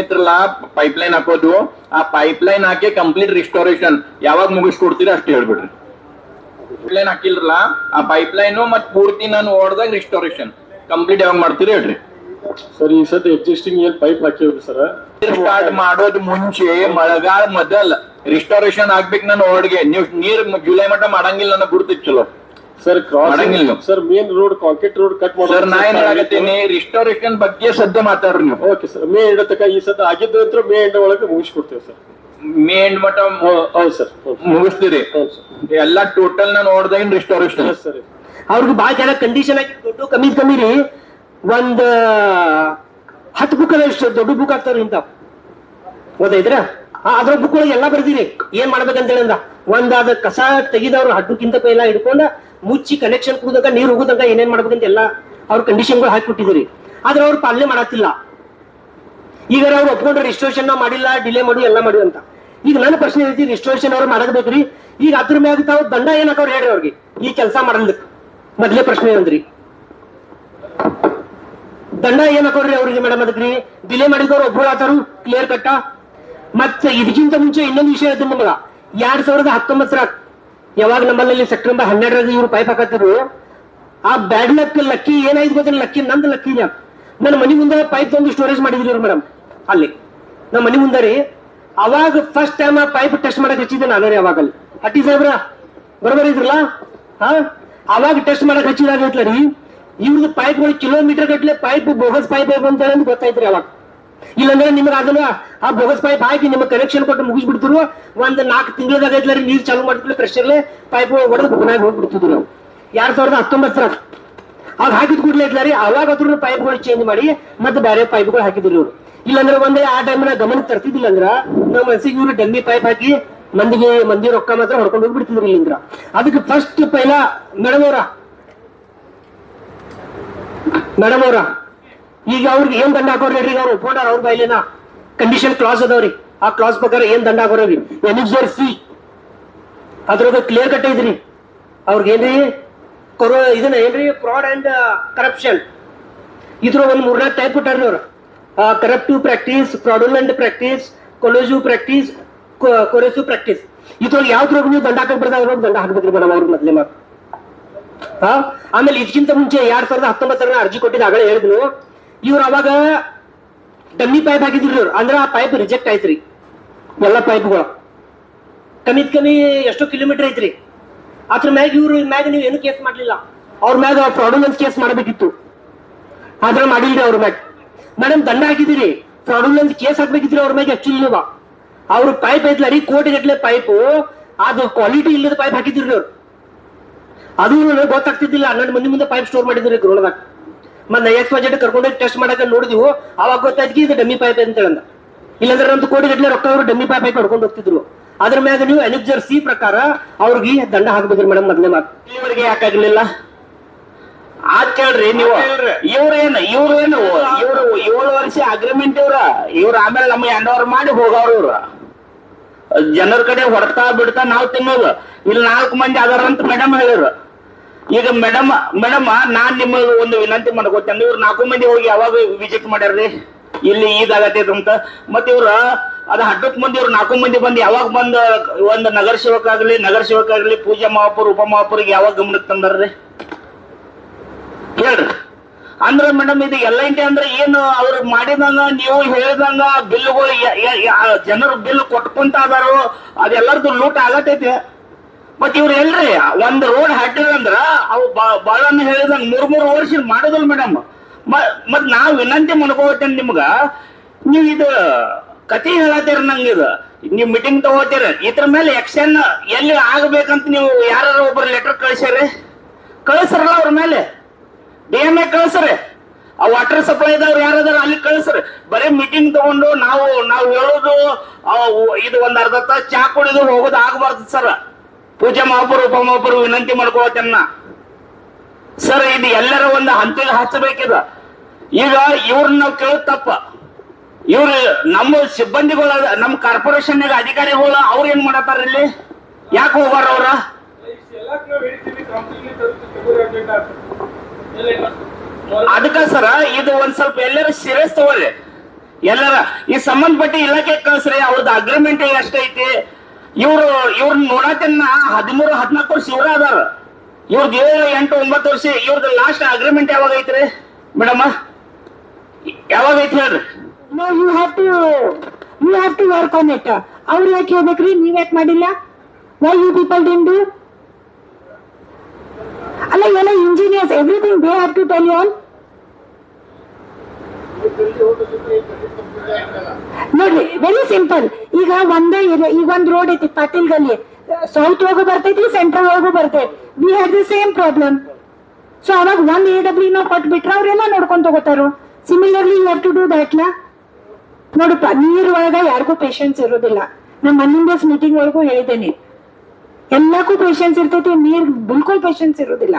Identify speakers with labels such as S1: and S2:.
S1: ಐತ್ರಲ್ಲ pipeline ಹಾಕೋದು, ಆ pipeline ಹಾಕಿ complete restoration ಯಾವಾಗ ಮುಗಿಸ್ಕೊಡ್ತೀರಿ ಅಷ್ಟು ಹೇಳ್ಬಿಡ್ರಿ. ಪೈಪ್ಲೈನ್ ಹಾಕಿಲ್ರಲ್ಲ, ಆ ಪೈಪ್ಲೈನ್ ಮತ್ ಪೂರ್ತಿ ನಾನು ಓಡ್ದಾಗ ರಿಸ್ಟೋರೇಷನ್ ಕಂಪ್ಲೀಟ್ ಯಾವಾಗ ಮಾಡ್ತೀರಿ ಹೇಳ್ರಿ.
S2: ಸರ್ ಈ ಸತಿ ಎಕ್ಸಿಸ್ಟಿಂಗ್ ಏನ್ ಪೈಪ್ ಹಾಕಿವ್ರಿ ಸರ್,
S1: ಸ್ಟಾರ್ಟ್ ಮಾಡೋದ್ ಮುಂಚೆ ಮಳೆಗಾಲ ಮೊದಲ್ ರಿಸ್ಟೋರೇಷನ್ ಆಗ್ಬೇಕು. ನಾನು ಓಡ್ಗೆ ನೀವು ನೀರ್ ಜುಲೈ ಮಟ್ಟ ಮಾಡಂಗಿಲ್ಲ ಅನ್ನೋ ಗುರುತಿತ್ತು ಚಲೋ
S2: sir. Crossing sir main road concrete road cut ಮಾಡಿ
S1: ಸರ್. ನಾ ಏನ್ ಹೇಳಕತ್ತೀನಿ, ರಿಸ್ಟೋರೇಷನ್ ಬಗ್ಗೆ ಸದ್ಯ ಮಾತಾಡ್ರಿ ನೀವು.
S2: ಓಕೆ ಸರ್, ಮೇ ಎಂಡ್ ತನಕ ಈ ಸದ್ಯ ಆಗಿದ್ದು ಅಂತ ಮೇ ಎಂಡ್ ಒಳಗೆ ಮುಗಿಸ್ಕೊಡ್ತೇವೆ ಸರ್.
S1: ಮೇ ಎಂಡ್ ಮಟ್ಟ
S2: ಹೌದು ಸರ್
S1: ಮುಗಿಸ್ತೀರಿ ಎಲ್ಲಾ ಟೋಟಲ್ ನಾನು ನೋಡ್ದಾಗ ರಿಸ್ಟೋರೇಷನ್
S2: ಸರ್.
S3: ಅವ್ರಿಗೆ ಬಾಳ ಜನ ಕಂಡೀಷನ್ ಆಗಿ ದೊಡ್ಡ ಕಮ್ಮಿ ರೀ ಒಂದ್ 10 ಬುಕ್ ದೊಡ್ಡ ಬುಕ್ ಆಗ್ತಾವ್ರಿ ಇಂತ ಗೊತ್ತಾಯ್ತ್ರ. ಅದ್ರ ಬುಕ್ ಒಳಗೆ ಎಲ್ಲಾ ಬರ್ದಿರಿ ಏನ್ ಮಾಡ್ಬೇಕಂತ ಹೇಳಿ ಒಂದ್ ಅದ ಕಸ ತೆಗಿದವ್ರು ಹಡ್ಡುಕ್ಕಿಂತ ಪೈಲ ಹಿಡ್ಕೊಂಡ ಮುಚ್ಚಿ ಕನೆಕ್ಷನ್ ಕುಡ್ದಾಗ ನೀರ್ ಹೋಗೋದಂಗ ಏನೇನ್ ಮಾಡ್ಬೇಕಂತ ಎಲ್ಲ ಅವ್ರ ಕಂಡೀಷನ್ಗಳು ಹಾಕಿಬಿಟ್ಟಿದ್ರಿ. ಆದ್ರೆ ಅವ್ರು ಪಾಲನೆ ಮಾಡತ್ತಿಲ್ಲ. ಈಗ ಅವ್ರು ಒಪ್ಕೊಂಡ್ರೆ ರಿಜಿಸ್ಟ್ರೇಷನ್ ಮಾಡಿಲ್ಲ, ಡಿಲೇ ಮಾಡಿ ಎಲ್ಲ ಮಾಡಿ ಅಂತ. ಈಗ ನನ್ನ ಪ್ರಶ್ನೆ ಐತಿ, ರಿಜಿಸ್ಟ್ರೇಷನ್ ಅವ್ರು ಮಾಡಬೇಕ್ರಿ. ಈಗ ಅದ್ರ ಮ್ಯಾಗ ತಾವು ದಂಡ ಏನಾಕವ್ರು ಹೇಳ್ರಿ ಅವ್ರಿಗೆ ಈ ಕೆಲಸ ಮಾಡಲಿಕ್ಕೆ. ಮೊದ್ಲೇ ಪ್ರಶ್ನೆ ಅಂದ್ರಿ ದಂಡ ಏನಾಕವ್ರಿ ಅವ್ರಿಗೆ ಮೇಡಮ್. ಅದಕ್ರಿ ಡಿಲೇ ಮಾಡಿದವ್ರು ಒಬ್ಬರು ಆತಾರು ಕ್ಲಿಯರ್ ಕಟ್ಟ. ಮತ್ತೆ ಇದಕ್ಕಿಂತ ಮುಂಚೆ ಇನ್ನೊಂದು ವಿಷಯ ಹೇಳ್ತೀನಿ ನಿಮಗ. 2019 ಯಾವಾಗ ನಮ್ಮಲ್ಲಿ ಸೆಪ್ಟೆಂಬರ್ 12 ಇವ್ರು ಪೈಪ್ ಹಾಕತ್ತಿರು, ಆ ಬ್ಯಾಡ್ ಲಕ್ಕಿ ಏನಾಯ್ತು ಗೊತ್ತಿಲ್ಲ. ಲಕ್ಕಿ ನಂದು ಲಕ್ಕಿ ನನ್ನ ಮನಿ ಮುಂದೆ ಪೈಪ್ ತಂದು ಸ್ಟೋರೇಜ್ ಮಾಡಿದ್ರಿ ಮೇಡಮ್. ಅಲ್ಲಿ ನಮ್ಮ ಮನಿ ಮುಂದೆ ರೀ ಅವಾಗ ಫಸ್ಟ್ ಟೈಮ್ ಆ ಪೈಪ್ ಟೆಸ್ಟ್ ಮಾಡಕ್ ಹಚ್ಚಿದ್ದೆ ನಾನು ರೀ. ಅವಾಗ ಅಲ್ಲಿ ಹಟ್ಟಿ ಸಾಹೇಬ್ರ ಬರೋಬರ್ ಇದ್ರಲ್ಲ, ಅವಾಗ ಟೆಸ್ಟ್ ಮಾಡಕ್ ಹಚ್ಚಿದಾಗೈತ್ಲ ರೀ ಇವ್ರದ್ದು ಪೈಪ್ಗಳು ಕಿಲೋಮೀಟರ್ ಗಟ್ಲೆ ಪೈಪ್ ಬೋಗಸ್ ಪೈಪ್ ಅಂತ ಹೇಳಿ ಗೊತ್ತಾಯ್ತ್ರಿ ಅವಾಗ. ಇಲ್ಲಾಂದ್ರೆ ನಿಮ್ಗೆ ಅದನ್ನ ಆ ಬೋಗಸ್ ಪೈಪ್ ಹಾಕಿ ನಿಮ್ಗೆ ಕನೆಕ್ಷನ್ ಕೊಟ್ಟು ಮುಗಿಸ್ಬಿಡ್ತಿರು. ಒಂದ್ 4 ತಿಂಗಳದಾಗೈತ್ಲ ರೀ ನೀರ್ ಚಾಲು ಮಾಡ್ತಿಲ್ಲ, ಪ್ರೆಷರ್ಲೆ ಪೈಪ್ ಹೊಡೆದು ಬುಕ್ನಾಗ ಹೋಗ್ಬಿಡ್ತಿದ್ರು ನಾವು 2019 ಆಗ ಹಾಕಿದ್ ಕೂಡ್ಲೆ ಐತ್ಲ ರೀ. ಅವಾಗ ಅದ್ರ ಪೈಪ್ಗಳು ಚೇಂಜ್ ಮಾಡಿ ಮತ್ತೆ ಬೇರೆ ಪೈಪ್ಗಳು ಹಾಕಿದ್ರು ಇವ್ರು. ಇಲ್ಲಾಂದ್ರೆ ಒಂದೇ ಆ ಟೈಮ್ನ ಗಮನಕ್ಕೆ ತರ್ತಿದ್ದಿಲ್ಲ ಅಂದ್ರ ನಮ್ಮ ಮನಸ್ಸಿಗೆ ಇವ್ರು ಡಮ್ಮಿ ಪೈಪ್ ಹಾಕಿ ಮಂದಿ ರೊಕ್ಕ ಮಾತ್ರ ಹೊಡ್ಕೊಂಡು ಹೋಗ್ಬಿಡ್ತಿದ್ರು ಇಲ್ಲಿಂದ್ರ. ಅದಕ್ಕೆ ಫಸ್ಟ್ ಪೈಲ ಮೇಡಮ್ ಅವ್ರ ಈಗ ಅವ್ರಿಗೆ ಏನ್ ದಂಡ ಹಾಕೋರಿ ಹೇಳ್ರಿ. ಅವ್ರು ಒಪ್ಕೊಂಡಾರ ಅವ್ರ ಬೈಲಿನ ಕಂಡೀಷನ್ ಕ್ಲಾಸ್ ಅದಾವ್ರಿ. ಆ ಕ್ಲಾಸ್ ಪ್ರಕಾರ ಏನ್ ದಂಡ ಹಾಕೋರಿ ಎನಿಕ್ಸರ್ ಫೀ ಅದ್ರೊಳಗೆ ಕ್ಲಿಯರ್ ಕಟ್ ಐತ್ರಿ. ಅವ್ರಿಗೆ ಏನ್ರಿ ಇದನ್ನ ಏನ್ರಿ ಫ್ರಾಡ್ ಅಂಡ್ ಕರಪ್ಷನ್ ಇದ್ರ ಒಂದ್ 3-4 ಟೈಪ್ ಕೊಟ್ಟಾರ್ರಿ ಅವ್ರು. ಕರಪ್ಟಿವ್ ಪ್ರಾಕ್ಟೀಸ್, ಫ್ರಾಡುಲೆಂಟ್ ಪ್ರಾಕ್ಟೀಸ್, ಕೊಲೋಸಿವ್ ಪ್ರಾಕ್ಟೀಸ್, ಕೊರೆಸಿವ್ ಪ್ರಾಕ್ಟೀಸ್. ಇದ್ರೊಳಗೆ ಯಾವ್ದ್ರೊಳಗೆ ನೀವು ದಂಡ ಹಾಕಕ್ ಬರ್ದ ಅವ್ರೊಳಗೆ ದಂಡ ಹಾಕ್ಬೇಕ್ರಿ ಮೇಡಮ್ ಅವ್ರಿಗೆ ಮೊದ್ಲೇ ಮಾತು. ಆಮೇಲೆ ಇದಕ್ಕಿಂತ ಮುಂಚೆ 2019 ಅರ್ಜಿ ಕೊಟ್ಟಿದ್ದ ಆಗಲೇ ಹೇಳಿದ್ರು ಇವ್ರು. ಅವಾಗ ಡಮ್ಮಿ ಪೈಪ್ ಹಾಕಿದ್ರಿ ಇವ್ರು. ಅಂದ್ರೆ ಆ ಪೈಪ್ ರಿಜೆಕ್ಟ್ ಆಯ್ತ್ರಿ ಎಲ್ಲ ಪೈಪ್ಗಳು. ಕಮ್ಮಿ ಎಷ್ಟೋ ಕಿಲೋಮೀಟರ್ ಐತ್ರಿ. ಅದ್ರ ಮ್ಯಾಗ ಇವ್ರ ಮ್ಯಾಗ ನೀವು ಏನು ಕೇಸ್ ಮಾಡ್ಲಿಲ್ಲ. ಅವ್ರ ಮ್ಯಾಗ ಫ್ರಾಡುಲೆನ್ಸ್ ಕೇಸ್ ಮಾಡಬೇಕಿತ್ತು, ಆದ್ರೆ ಮಾಡಿಲ್ರಿ ಅವ್ರ ಮ್ಯಾಗ. ಮೇಡಮ್ ದಂಡ ಹಾಕಿದಿರಿ, ಫ್ರಾಡುಲೆನ್ಸ್ ಕೇಸ್ ಹಾಕ್ಬೇಕಿದ್ರಿ ಅವ್ರ ಮ್ಯಾಗ. ಆಕ್ಚುಲಿ ನೀವು ಅವ್ರ ಪೈಪ್ ಐತ್ಲ ರೀ ಕೋಟಿ ಗಟ್ಲೆ ಪೈಪ್, ಅದು ಕ್ವಾಲಿಟಿ ಇಲ್ಲದ ಪೈಪ್ ಹಾಕಿದ್ರಿ ಅವ್ರು. ಅದು ಗೊತ್ತಾಗ್ತಿದ್ದಿಲ್ಲ. 12 ಮಂದಿ ಮುಂದೆ ಪೈಪ್ ಸ್ಟೋರ್ ಮಾಡಿದ್ರಿ ಗ್ರೋಣದಾಗ. ಮತ್ತೆ ಎಕ್ಸ್ ಬಜೆಟ್ ಕರ್ಕೊಂಡೋಗಿ ಟೆಸ್ಟ್ ಮಾಡಕ್ಕೆ ನೋಡಿದ್ವು. ಅವಾಗ ಗೊತ್ತಾಯ್ತು ಇದು ಡಮ್ಮಿ ಪೈಪ್ ಅಂತ ಹೇಳಂದ. ಇಲ್ಲಾಂದ್ರೆ ನಮ್ದು ಕೋಟಿ ಗಟ್ಲೆ ರೊಕ್ಕ ಅವರು ಡಮ್ಮಿ ಪೈಪ್ ಹಾಕಿ ಹೊಡ್ಕೊಂಡು ಹೋಗ್ತಿದ್ರು. ಅದ್ರ ಮ್ಯಾಗ ನೀವು ಎನಿಕ್ಸರ್ ಸಿ ಪ್ರಕಾರ ಅವ್ರಿಗೆ ದಂಡ ಹಾಕ್ಬೇಕ್ರಿ ಮೇಡಮ್ ಮೊದ್ಲೇ ಮಾತು.
S4: ಇವ್ರಿಗೆ ಯಾಕಾಗ್ಲಿಲ್ಲ ಆದ್ ಕೇಳ್ರಿ ನೀವು. ಇವ್ರು 7 ವರ್ಷ ಅಗ್ರಿಮೆಂಟ್ ಇವ್ರು ಆಮೇಲೆ ನಮ್ಮ ಎಂಡೋರ್ ಮಾಡಿ ಹೋಗವ್ರು. ಇವ್ರು ಜನರ ಕಡೆ ಹೊಡ್ತಾ ಬಿಡ್ತಾ ನಾವ್ ತಿನ್ನೋದು. ಇಲ್ಲಿ 4 ಮಂದಿ ಅದಾರ ಅಂತ ಮೇಡಮ್ ಹೇಳಿದ್ರು. ಈಗ ಮೇಡಮ್ ನಾನ್ ನಿಮಗೆ ಒಂದು ವಿನಂತಿ ಮಾಡ್ಕೋತೇನೆ. ಇವ್ರು 4 ಮಂದಿ ಹೋಗಿ ಯಾವಾಗ ವಿಸಿಟ್ ಮಾಡ್ಯಾರ್ರಿ ಇಲ್ಲಿ ಇದಾಗತ್ತೈತೆ ಅಂತ. ಮತ್ತೆ ಇವ್ರ ಅದ 10 ಮಂದಿ ಇವ್ರು 4 ಮಂದಿ ಬಂದು ಯಾವಾಗ ಬಂದ್ ಒಂದು ನಗರ ಸೇವಕ ಆಗ್ಲಿ ಪೂಜಾ ಮಹಾಪುರ ಉಪ ಮಹಾಪುರಿಗೆ ಯಾವಾಗ ಗಮನಕ್ಕೆ ತಂದಾರ್ರಿ ಹೇಳ್ರಿ. ಅಂದ್ರೆ ಮೇಡಮ್ ಇದು ಎಲ್ಲ ಇಂಟೆ ಅಂದ್ರೆ ಏನು ಅವ್ರು ಮಾಡಿದಂಗ ನೀವು ಹೇಳಿದಂಗ ಬಿಲ್ಗಳು ಜನರು ಬಿಲ್ ಕೊಟ್ಕೊಂತ ಅದಾರು ಅದೆಲ್ಲರದು ಲೂಟ್ ಆಗತೈತಿ. ಮತ್ ಇವ್ರು ಎಲ್ರಿ ಒಂದ್ ರೋಡ್ ಹಾಕಿದ್ರಂದ್ರ ಅವು ಬಾಳನ್ನ ಹೇಳಿದಂಗ 3 ವರ್ಷ ಮಾಡೋದಲ್ ಮೇಡಮ್. ಮತ್ ನಾವ್ ವಿನಂತಿ ಮಾಡ್ಕೋತೇನೆ ನಿಮ್ಗ, ನೀವ್ ಇದು ಕತಿ ಹೇಳತ್ತೀರ ನಂಗೆ. ಇದು ನೀವ್ ಮೀಟಿಂಗ್ ತಗೋತೀರ, ಇದ್ರ ಮೇಲೆ ಆಕ್ಷನ್ ಎಲ್ಲಿ ಆಗ್ಬೇಕಂತ ನೀವು ಯಾರು ಒಬ್ರು ಲೆಟರ್ ಕಳಿಸ್ರಲ್ಲ ಅವ್ರ ಮೇಲೆ DMA ಕಳಿಸ್ರಿ. ಆ ವಾಟರ್ ಸಪ್ಲೈ ಇದ್ದವ್ರು ಯಾರದಾರ ಅಲ್ಲಿ ಕಳಿಸ್ರಿ. ಬರೀ ಮೀಟಿಂಗ್ ತಗೊಂಡು ನಾವು ಹೇಳೋದು ಇದು ಒಂದ್ ಅರ್ಧ ತಾಸು ಚಾ ಕುಡಿದು ಹೋಗೋದು ಆಗಬಾರ್ದು ಸರ್. ಪೂಜಾ ಮಹಾಪುರ ಉಪ ಮಹಾಪುರ ವಿನಂತಿ ಮಾಡ್ಕೋತೇನ ಸರ್. ಇದು ಎಲ್ಲರ ಒಂದು ಹಂತಕ್ಕೆ ಹಚ್ಚಬೇಕಿದ. ಈಗ ಇವ್ರನ್ನ ನಾವು ಕೇಳೋದ್ ತಪ್ಪ. ಇವ್ರು ನಮ್ಮ ಸಿಬ್ಬಂದಿಗಳ ನಮ್ಮ ಕಾರ್ಪೊರೇಷನ್ ಅಧಿಕಾರಿಗಳು ಅವ್ರು ಏನ್ ಮಾಡತ್ತಾರ ಇಲ್ಲಿ? ಯಾಕೆ ಹೋಗಾರ ಅವ್ರ? ಅದಕ್ಕ ಸರ ಇದು ಒಂದ್ ಸ್ವಲ್ಪ ಎಲ್ಲರೂ ಸೀರಿಯಸ್ ತಗೋರಿ. ಎಲ್ಲರ ಈ ಸಂಬಂಧಪಟ್ಟ ಇಲಾಖೆ ಕಳ್ಸ್ರಿ, ಅವ್ರದ್ದು ಅಗ್ರಿಮೆಂಟ್ ಎಷ್ಟೈತಿ. ಇವ್ರನ್ನ ನೋಡತನ್ನ 13-14 ವರ್ಷ ಇವ್ರ ಅದಾರ. ಇವ್ರದ್ದು 7-8-9 ವರ್ಷ. ಇವ್ರದ್ದು ಲಾಸ್ಟ್ ಅಗ್ರಿಮೆಂಟ್ ಯಾವಾಗ ಐತ್ರಿ ಮೇಡಮ್? ಯಾವಾಗ ಐತಿ ಹೇಳ್ರಿ?
S5: No, you have to work on it. ಅವ್ರು ಯಾಕೆ ಹೇಳ್ಬೇಕ್ರಿ, ನೀವ್ ಯಾಕೆ ಮಾಡಿಲ್ಲ? Why you people didn't do? ಅಲ್ಲ, ಎಲ್ಲ engineers, everything they have to tell you all. ನೋಡ್ರಿ, ವೆರಿ ಸಿಂಪಲ್. ಈಗ ಒಂದ್ ರೋಡ್ ಐತಿ ಪಾಟೀಲ್ ಗಲ್ಲಿ, ಸೌತ್ ಹೋಗು ಬರ್ತೈತಿ, ಸೆಂಟ್ರಲ್ ಹೋಗು ಬರ್ತೈತಿ. We have the same problem. So ಅವಾಗ ಒಂದ್ AW ನಾವು ಕೊಟ್ಬಿಟ್ರೆ ಅವ್ರೆಲ್ಲ ನೋಡ್ಕೊಂಡ್ ತಗೋತಾರು. Similarly you have to do that. ನೋಡಪ್ಪ, ನೀರ್ ಒಳಗ ಯಾರಿಗೂ ಪೇಷನ್ಸ್ ಇರೋದಿಲ್ಲ. ನಮ್ಮ ಮನ್ನಿಂದ ಮೀಟಿಂಗ್ ಒಳಗೂ ಹೇಳಿದ್ದೇನೆ, ಎಲ್ಲಕ್ಕೂ ಪೇಷನ್ಸ್ ಇರ್ತೈತಿ, ನೀರ್ ಬಿಲ್ಕುಲ್ ಪೇಷನ್ಸ್ ಇರೋದಿಲ್ಲ.